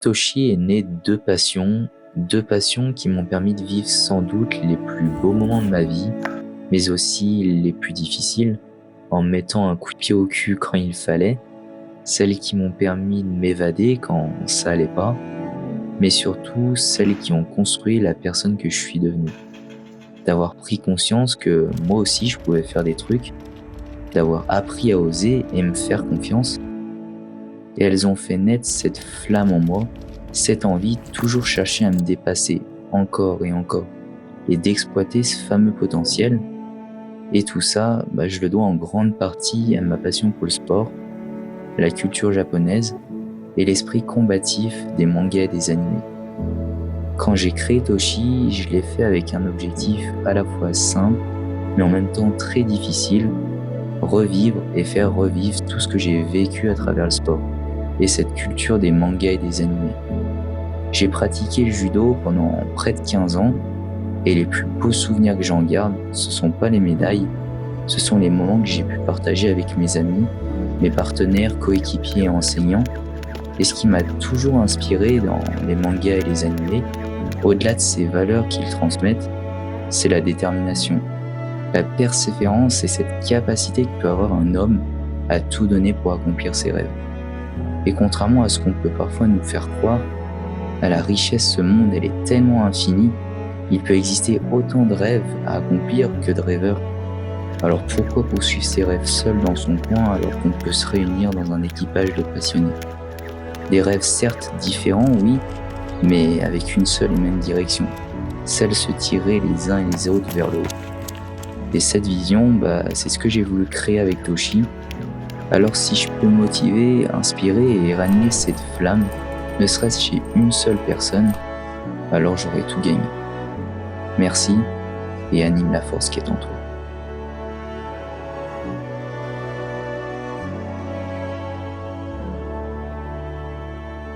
Toshi est né de deux passions qui m'ont permis de vivre sans doute les plus beaux moments de ma vie, mais aussi les plus difficiles, en me mettant un coup de pied au cul quand il fallait, celles qui m'ont permis de m'évader quand ça allait pas, mais surtout celles qui ont construit la personne que je suis devenue. D'avoir pris conscience que moi aussi je pouvais faire des trucs, d'avoir appris à oser et me faire confiance, et elles ont fait naître cette flamme en moi, cette envie de toujours chercher à me dépasser encore et encore, et d'exploiter ce fameux potentiel. Et tout ça, je le dois en grande partie à ma passion pour le sport, la culture japonaise et l'esprit combatif des mangas et des animés. Quand j'ai créé Toshi, je l'ai fait avec un objectif à la fois simple, mais en même temps très difficile, revivre et faire revivre tout ce que j'ai vécu à travers le sport et cette culture des mangas et des animés. J'ai pratiqué le judo pendant près de 15 ans et les plus beaux souvenirs que j'en garde, ce sont pas les médailles, ce sont les moments que j'ai pu partager avec mes amis, mes partenaires, coéquipiers et enseignants. Et ce qui m'a toujours inspiré dans les mangas et les animés, au-delà de ces valeurs qu'ils transmettent, c'est la détermination, la persévérance et cette capacité que peut avoir un homme à tout donner pour accomplir ses rêves. Et contrairement à ce qu'on peut parfois nous faire croire, à la richesse, ce monde, elle est tellement infinie, il peut exister autant de rêves à accomplir que de rêveurs. Alors pourquoi poursuivre ses rêves seul dans son coin alors qu'on peut se réunir dans un équipage de passionnés? Des rêves certes différents, oui, mais avec une seule et même direction, celle se tirer les uns et les autres vers le haut. Et cette vision, c'est ce que j'ai voulu créer avec Toshi. Alors si je peux motiver, inspirer et ranimer cette flamme, ne serait-ce chez une seule personne, alors j'aurai tout gagné. Merci et anime la force qui est en toi.